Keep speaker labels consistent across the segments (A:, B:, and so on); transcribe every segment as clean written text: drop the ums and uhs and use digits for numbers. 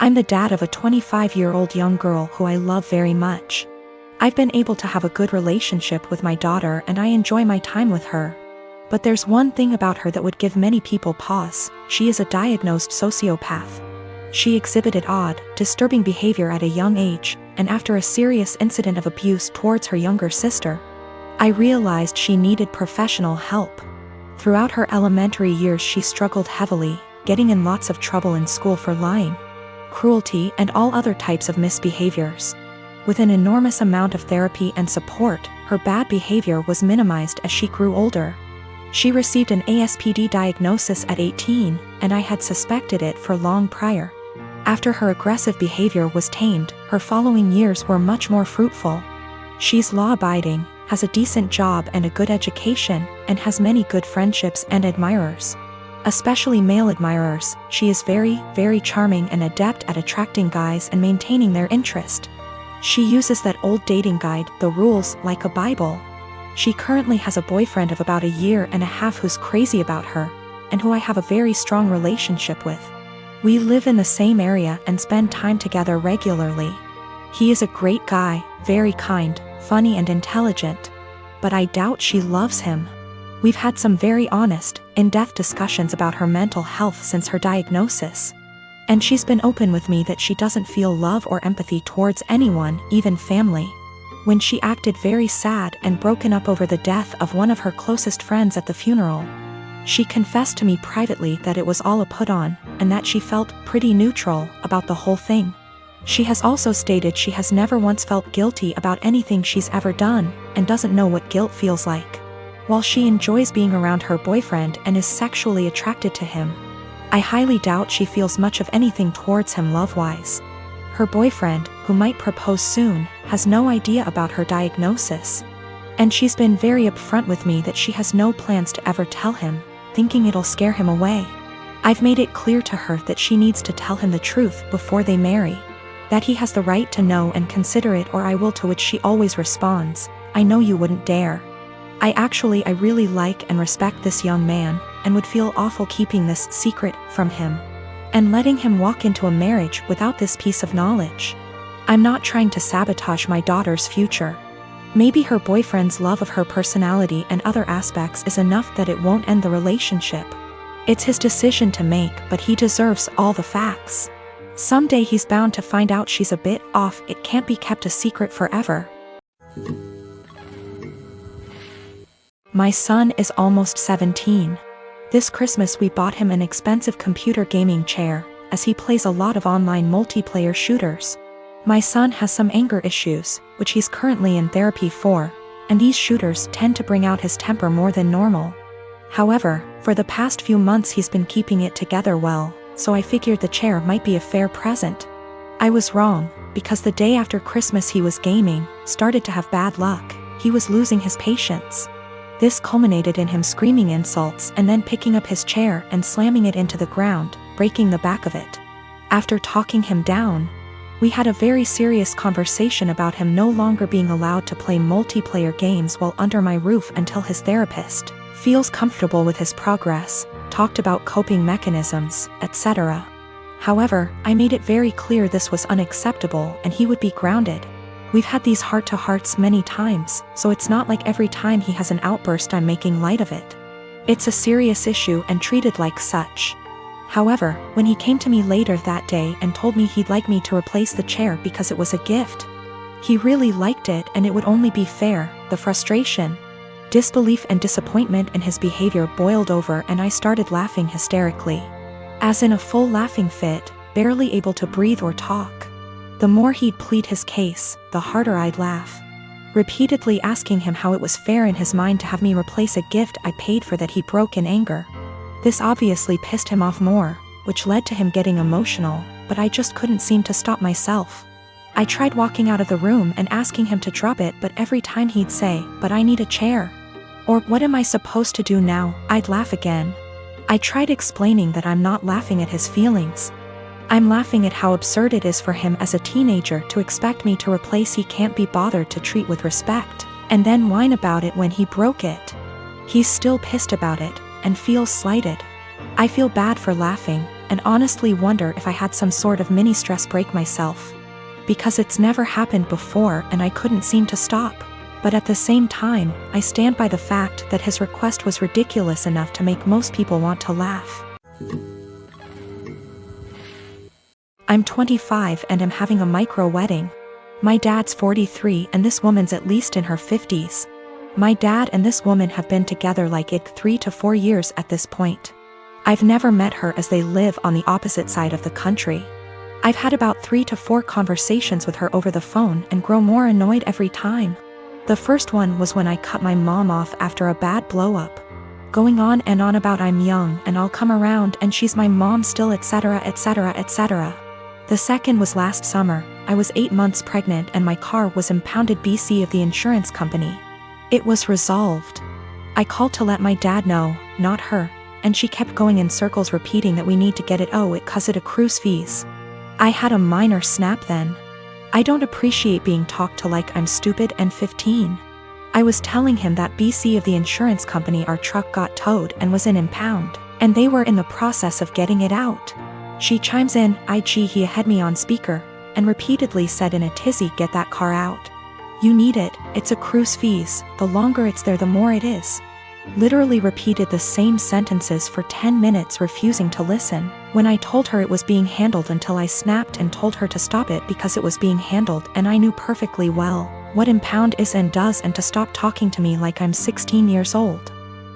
A: I'm the dad of a 25-year-old young girl who I love very much. I've been able to have a good relationship with my daughter and I enjoy my time with her. But there's one thing about her that would give many people pause: she is a diagnosed sociopath. She exhibited odd, disturbing behavior at a young age, and after a serious incident of abuse towards her younger sister, I realized she needed professional help. Throughout her elementary years she struggled heavily, getting in lots of trouble in school for lying, cruelty, and all other types of misbehaviors. With an enormous amount of therapy and support, her bad behavior was minimized as she grew older. She received an ASPD diagnosis at 18, and I had suspected it for long prior. After her aggressive behavior was tamed, her following years were much more fruitful. She's law-abiding, has a decent job and a good education, and has many good friendships and admirers. Especially male admirers. She is very, very charming and adept at attracting guys and maintaining their interest. She uses that old dating guide, The Rules, like a Bible. She currently has a boyfriend of about a year and a half who's crazy about her, and who I have a very strong relationship with. We live in the same area and spend time together regularly. He is a great guy, very kind, funny and intelligent. But I doubt she loves him. We've had some very honest, in-depth discussions about her mental health since her diagnosis. And she's been open with me that she doesn't feel love or empathy towards anyone, even family. When she acted very sad and broken up over the death of one of her closest friends at the funeral, she confessed to me privately that it was all a put-on, and that she felt pretty neutral about the whole thing. She has also stated she has never once felt guilty about anything she's ever done, and doesn't know what guilt feels like. While she enjoys being around her boyfriend and is sexually attracted to him, I highly doubt she feels much of anything towards him love-wise. Her boyfriend, who might propose soon, has no idea about her diagnosis. And she's been very upfront with me that she has no plans to ever tell him, thinking it'll scare him away. I've made it clear to her that she needs to tell him the truth before they marry. That he has the right to know and consider it, or I will, to which she always responds, "I know you wouldn't dare." I really like and respect this young man, and would feel awful keeping this secret from him, and letting him walk into a marriage without this piece of knowledge. I'm not trying to sabotage my daughter's future. Maybe her boyfriend's love of her personality and other aspects is enough that it won't end the relationship. It's his decision to make, but he deserves all the facts. Someday he's bound to find out she's a bit off. It can't be kept a secret forever. My son is almost 17. This Christmas we bought him an expensive computer gaming chair, as he plays a lot of online multiplayer shooters. My son has some anger issues, which he's currently in therapy for, and these shooters tend to bring out his temper more than normal. However, for the past few months he's been keeping it together well, so I figured the chair might be a fair present. I was wrong, because the day after Christmas he was gaming, started to have bad luck. He was losing his patience. This culminated in him screaming insults and then picking up his chair and slamming it into the ground, breaking the back of it. After talking him down, we had a very serious conversation about him no longer being allowed to play multiplayer games while under my roof until his therapist feels comfortable with his progress, talked about coping mechanisms, etc. However, I made it very clear this was unacceptable and he would be grounded. We've had these heart-to-hearts many times, so it's not like every time he has an outburst I'm making light of it. It's a serious issue and treated like such. However, when he came to me later that day and told me he'd like me to replace the chair because it was a gift, he really liked it and it would only be fair, the frustration, disbelief and disappointment in his behavior boiled over and I started laughing hysterically. As in a full laughing fit, barely able to breathe or talk. The more he'd plead his case, the harder I'd laugh. Repeatedly asking him how it was fair in his mind to have me replace a gift I paid for that he broke in anger. This obviously pissed him off more, which led to him getting emotional, but I just couldn't seem to stop myself. I tried walking out of the room and asking him to drop it, but every time he'd say, "But I need a chair," or "What am I supposed to do now?" I'd laugh again. I tried explaining that I'm not laughing at his feelings. I'm laughing at how absurd it is for him as a teenager to expect me to replace he can't be bothered to treat with respect, and then whine about it when he broke it. He's still pissed about it, and feels slighted. I feel bad for laughing, and honestly wonder if I had some sort of mini stress break myself. Because it's never happened before and I couldn't seem to stop. But at the same time, I stand by the fact that his request was ridiculous enough to make most people want to laugh. I'm 25 and am having a micro wedding. My dad's 43 and this woman's at least in her 50s. My dad and this woman have been together like 3 to 4 years at this point. I've never met her as they live on the opposite side of the country. I've had about 3 to 4 conversations with her over the phone and grow more annoyed every time. The first one was when I cut my mom off after a bad blow-up. Going on and on about I'm young and I'll come around and she's my mom still, etc, etc, etc. The second was last summer. I was 8 months pregnant and my car was impounded BC of the insurance company. It was resolved. I called to let my dad know, not her, and she kept going in circles repeating that we need to get it cause it accrues fees. I had a minor snap then. I don't appreciate being talked to like I'm stupid and 15. I was telling him that BC of the insurance company our truck got towed and was in impound, and they were in the process of getting it out. She chimes in, he had me on speaker, and repeatedly said in a tizzy, get that car out. You need it, it's accrues fees, the longer it's there the more it is. Literally repeated the same sentences for 10 minutes, refusing to listen, when I told her it was being handled until I snapped and told her to stop it because it was being handled and I knew perfectly well what impound is and does and to stop talking to me like I'm 16 years old.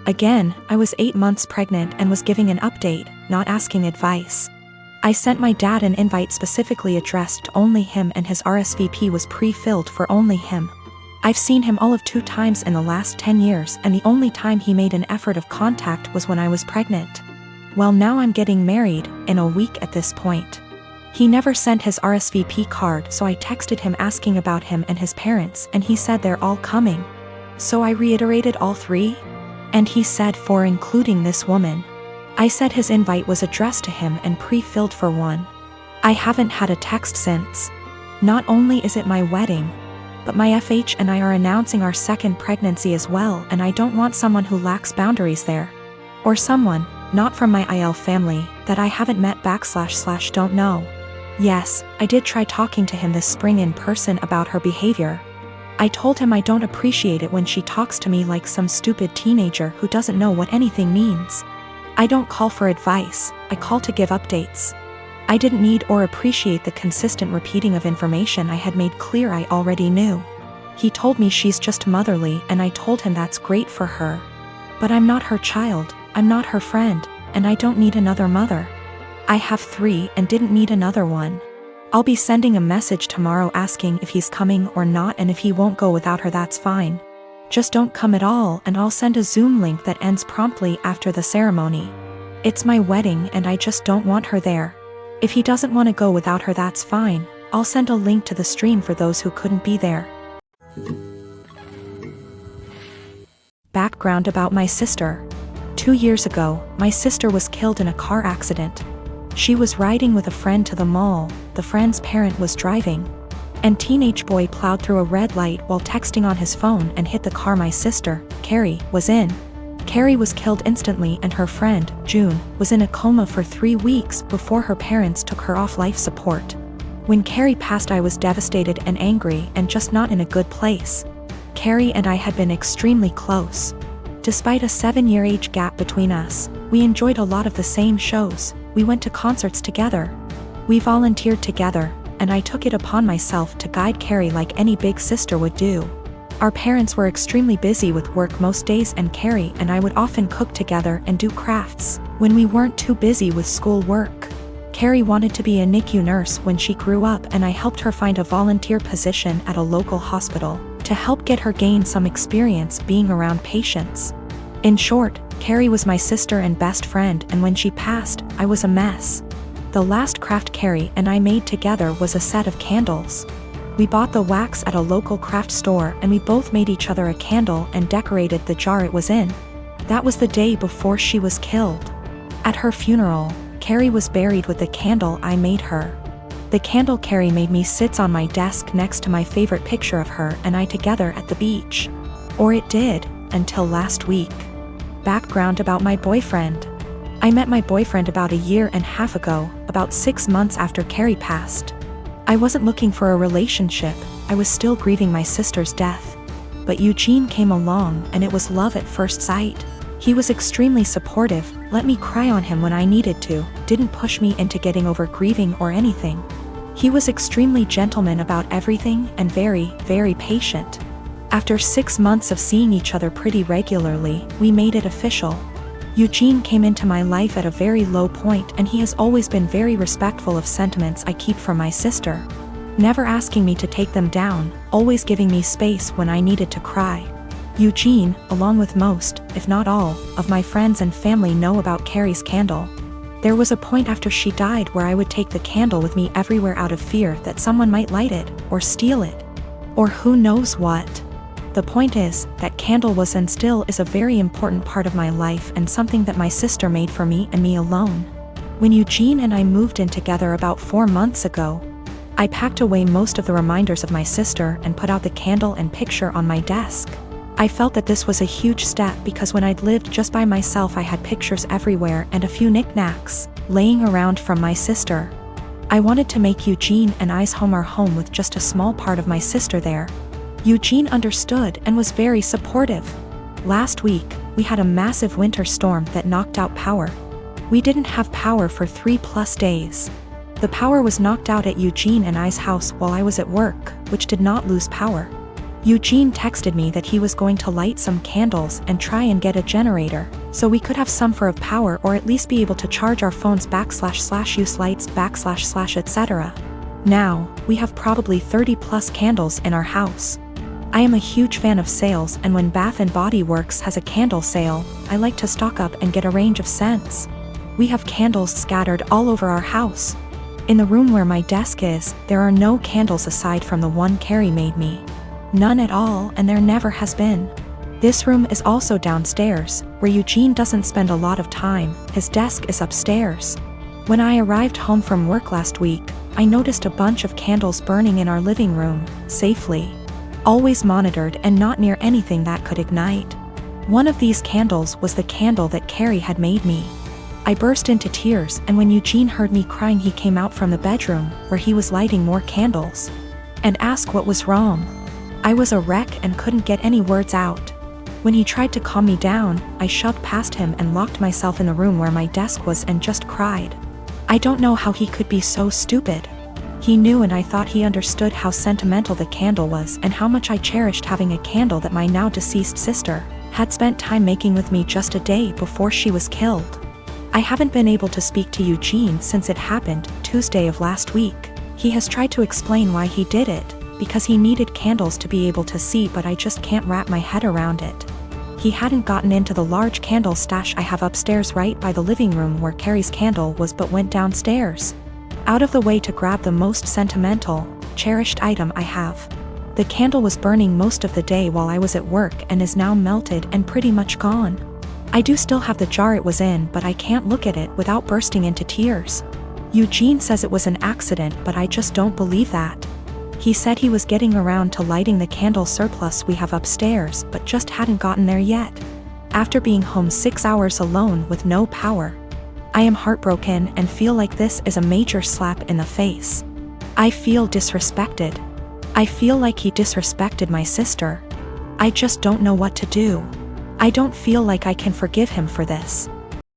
A: Again, I was 8 months pregnant and was giving an update, not asking advice. I sent my dad an invite specifically addressed to only him and his RSVP was pre-filled for only him. I've seen him all of 2 times in the last 10 years and the only time he made an effort of contact was when I was pregnant. Well, now I'm getting married, in a week at this point. He never sent his RSVP card, so I texted him asking about him and his parents and he said they're all coming. So I reiterated all 3? And he said 4 including this woman. I said his invite was addressed to him and pre-filled for 1. I haven't had a text since. Not only is it my wedding, but my FH and I are announcing our 2nd pregnancy as well and I don't want someone who lacks boundaries there. Or someone, not from my IL family, that I haven't met / don't know. Yes, I did try talking to him this spring in person about her behavior. I told him I don't appreciate it when she talks to me like some stupid teenager who doesn't know what anything means. I don't call for advice, I call to give updates. I didn't need or appreciate the consistent repeating of information I had made clear I already knew. He told me she's just motherly and I told him that's great for her. But I'm not her child, I'm not her friend, and I don't need another mother. I have 3 and didn't need another one. I'll be sending a message tomorrow asking if he's coming or not and if he won't go without her that's fine. Just don't come at all and I'll send a Zoom link that ends promptly after the ceremony. It's my wedding and I just don't want her there. If he doesn't want to go without her that's fine, I'll send a link to the stream for those who couldn't be there. Background about my sister. 2 years ago, my sister was killed in a car accident. She was riding with a friend to the mall, the friend's parent was driving, and teenage boy plowed through a red light while texting on his phone and hit the car my sister, Carrie, was in. Carrie was killed instantly and her friend, June, was in a coma for 3 weeks before her parents took her off life support. When Carrie passed I was devastated and angry and just not in a good place. Carrie and I had been extremely close. Despite a 7-year age gap between us, we enjoyed a lot of the same shows, we went to concerts together. We volunteered together, and I took it upon myself to guide Carrie like any big sister would do. Our parents were extremely busy with work most days and Carrie and I would often cook together and do crafts when we weren't too busy with school work. Carrie wanted to be a NICU nurse when she grew up and I helped her find a volunteer position at a local hospital to help get her gain some experience being around patients. In short, Carrie was my sister and best friend and when she passed, I was a mess. The last craft Carrie and I made together was a set of candles. We bought the wax at a local craft store and we both made each other a candle and decorated the jar it was in. That was the day before she was killed. At her funeral, Carrie was buried with the candle I made her. The candle Carrie made me sits on my desk next to my favorite picture of her and I together at the beach. Or it did, until last week. Background about my boyfriend. I met my boyfriend about a year and a half ago, about 6 months after Carrie passed. I wasn't looking for a relationship, I was still grieving my sister's death. But Eugene came along and it was love at first sight. He was extremely supportive, let me cry on him when I needed to, didn't push me into getting over grieving or anything. He was extremely gentleman about everything and very, very patient. After 6 months of seeing each other pretty regularly, we made it official. Eugene came into my life at a very low point and he has always been very respectful of sentiments I keep from my sister. Never asking me to take them down, always giving me space when I needed to cry. Eugene, along with most, if not all, of my friends and family know about Carrie's candle. There was a point after she died where I would take the candle with me everywhere out of fear that someone might light it, or steal it. Or who knows what. The point is, that candle was and still is a very important part of my life and something that my sister made for me and me alone. When Eugene and I moved in together about 4 months ago, I packed away most of the reminders of my sister and put out the candle and picture on my desk. I felt that this was a huge step because when I'd lived just by myself I had pictures everywhere and a few knickknacks laying around from my sister. I wanted to make Eugene and I's home our home with just a small part of my sister there. Eugene understood and was very supportive. Last week, we had a massive winter storm that knocked out power. We didn't have power for 3+ days. The power was knocked out at Eugene and I's house while I was at work, which did not lose power. Eugene texted me that he was going to light some candles and try and get a generator, so we could have some for of power or at least be able to charge our phones / use lights / etc. Now, we have probably 30+ candles in our house. I am a huge fan of sales and when Bath & Body Works has a candle sale, I like to stock up and get a range of scents. We have candles scattered all over our house. In the room where my desk is, there are no candles aside from the one Carrie made me. None at all, and there never has been. This room is also downstairs, where Eugene doesn't spend a lot of time, his desk is upstairs. When I arrived home from work last week, I noticed a bunch of candles burning in our living room, safely. Always monitored and not near anything that could ignite. One of these candles was the candle that Carrie had made me. I burst into tears and when Eugene heard me crying he came out from the bedroom, where he was lighting more candles, and asked what was wrong. I was a wreck and couldn't get any words out. When he tried to calm me down, I shoved past him and locked myself in the room where my desk was and just cried. I don't know how he could be so stupid. He knew and I thought he understood how sentimental the candle was and how much I cherished having a candle that my now deceased sister had spent time making with me just a day before she was killed. I haven't been able to speak to Eugene since it happened, Tuesday of last week. He has tried to explain why he did it, because he needed candles to be able to see but I just can't wrap my head around it. He hadn't gotten into the large candle stash I have upstairs right by the living room where Carrie's candle was but went downstairs. Out of the way to grab the most sentimental, cherished item I have. The candle was burning most of the day while I was at work and is now melted and pretty much gone. I do still have the jar it was in but I can't look at it without bursting into tears. Eugene says it was an accident but I just don't believe that. He said he was getting around to lighting the candle surplus we have upstairs but just hadn't gotten there yet. After being home 6 hours alone with no power. I am heartbroken and feel like this is a major slap in the face. I feel disrespected. I feel like he disrespected my sister. I just don't know what to do. I don't feel like I can forgive him for this.